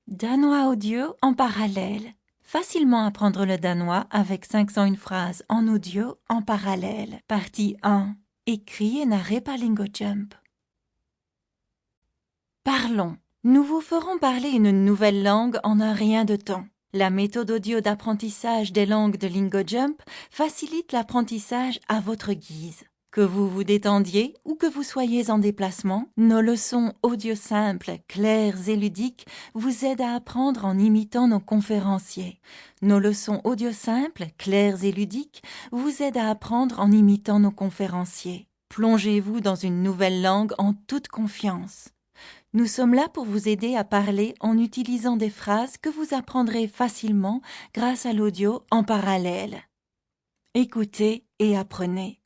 Danois audio en parallèle. Facilement apprendre le danois avec 501 phrases en audio en parallèle. Partie 1. Écrit et narré par LingoJump. Parlons. Nous vous ferons parler une nouvelle langue en un rien de temps. La méthode audio d'apprentissage des langues de LingoJump facilite l'apprentissage à votre guise. Que vous vous détendiez ou que vous soyez en déplacement, nos leçons audio simples, claires et ludiques vous aident à apprendre en imitant nos conférenciers. Nos leçons audio simples, claires et ludiques vous aident à apprendre en imitant nos conférenciers. Plongez-vous dans une nouvelle langue en toute confiance. Nous sommes là pour vous aider à parler en utilisant des phrases que vous apprendrez facilement grâce à l'audio en parallèle. Écoutez et apprenez.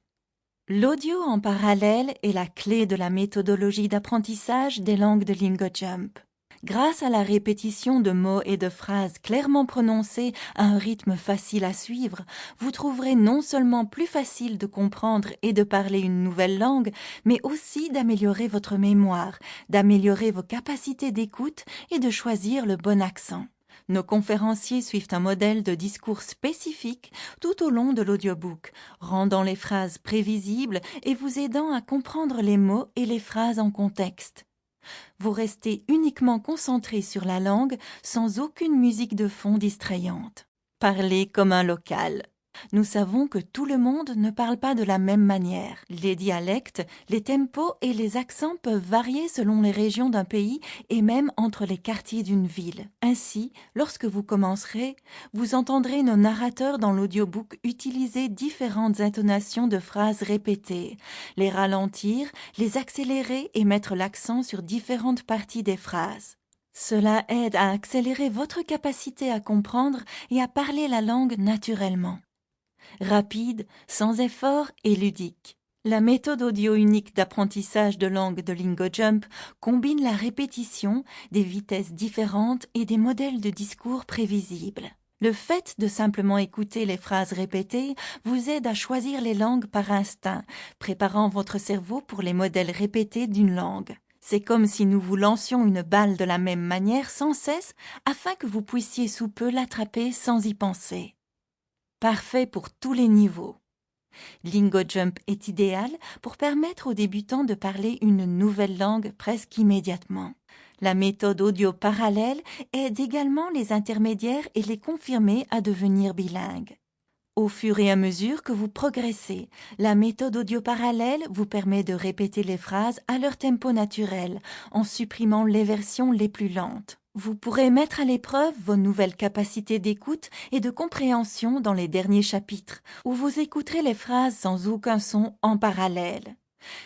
L'audio en parallèle est la clé de la méthodologie d'apprentissage des langues de LingoJump. Grâce à la répétition de mots et de phrases clairement prononcées à un rythme facile à suivre, vous trouverez non seulement plus facile de comprendre et de parler une nouvelle langue, mais aussi d'améliorer votre mémoire, d'améliorer vos capacités d'écoute et de choisir le bon accent. Nos conférenciers suivent un modèle de discours spécifique tout au long de l'audiobook, rendant les phrases prévisibles et vous aidant à comprendre les mots et les phrases en contexte. Vous restez uniquement concentré sur la langue sans aucune musique de fond distrayante. Parlez comme un local. Nous savons que tout le monde ne parle pas de la même manière. Les dialectes, les tempos et les accents peuvent varier selon les régions d'un pays et même entre les quartiers d'une ville. Ainsi, lorsque vous commencerez, vous entendrez nos narrateurs dans l'audiobook utiliser différentes intonations de phrases répétées, les ralentir, les accélérer et mettre l'accent sur différentes parties des phrases. Cela aide à accélérer votre capacité à comprendre et à parler la langue naturellement. Rapide, sans effort et ludique. La méthode audio unique d'apprentissage de langue de LingoJump combine la répétition, des vitesses différentes et des modèles de discours prévisibles. Le fait de simplement écouter les phrases répétées vous aide à choisir les langues par instinct, préparant votre cerveau pour les modèles répétés d'une langue. C'est comme si nous vous lancions une balle de la même manière sans cesse afin que vous puissiez sous peu l'attraper sans y penser. Parfait pour tous les niveaux. LingoJump est idéal pour permettre aux débutants de parler une nouvelle langue presque immédiatement. La méthode audio parallèle aide également les intermédiaires et les confirmés à devenir bilingues. Au fur et à mesure que vous progressez, la méthode audio parallèle vous permet de répéter les phrases à leur tempo naturel, en supprimant les versions les plus lentes. Vous pourrez mettre à l'épreuve vos nouvelles capacités d'écoute et de compréhension dans les derniers chapitres, où vous écouterez les phrases sans aucun son en parallèle.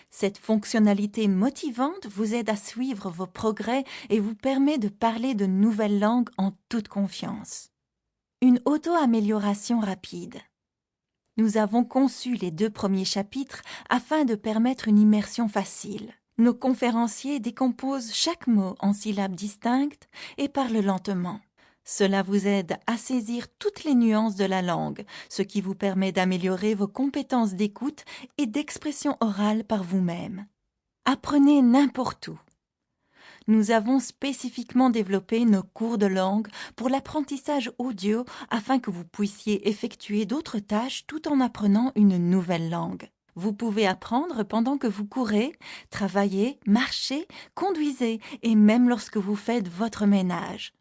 Cette fonctionnalité motivante vous aide à suivre vos progrès et vous permet de parler de nouvelles langues en toute confiance. Une auto-amélioration rapide. Nous avons conçu les 2 premiers chapitres afin de permettre une immersion facile. Nos conférenciers décomposent chaque mot en syllabes distinctes et parlent lentement. Cela vous aide à saisir toutes les nuances de la langue, ce qui vous permet d'améliorer vos compétences d'écoute et d'expression orale par vous-même. Apprenez n'importe où. Nous avons spécifiquement développé nos cours de langue pour l'apprentissage audio afin que vous puissiez effectuer d'autres tâches tout en apprenant une nouvelle langue. Vous pouvez apprendre pendant que vous courez, travaillez, marchez, conduisez et même lorsque vous faites votre ménage.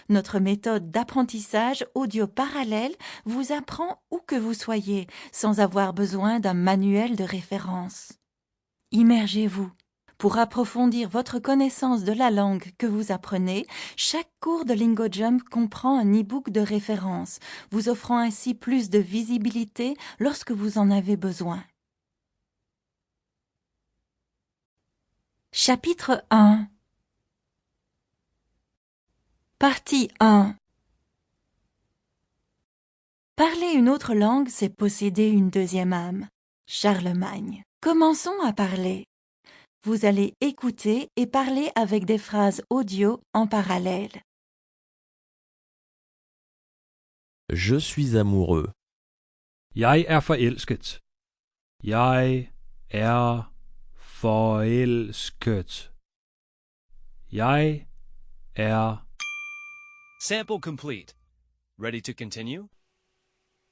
Notre méthode d'apprentissage audio parallèle vous apprend où que vous soyez sans avoir besoin d'un manuel de référence. Immergez-vous. Pour approfondir votre connaissance de la langue que vous apprenez, chaque cours de LingoJump comprend un e-book de référence, vous offrant ainsi plus de visibilité lorsque vous en avez besoin. Chapitre 1. Partie 1. Parler une autre langue, c'est posséder une deuxième âme. Charlemagne. Commençons à parler. Vous allez écouter et parler avec des phrases audio en parallèle. Je suis amoureux. Jeg er forelsket. Jeg er forelsket. Jeg er Sample complete. Ready to continue?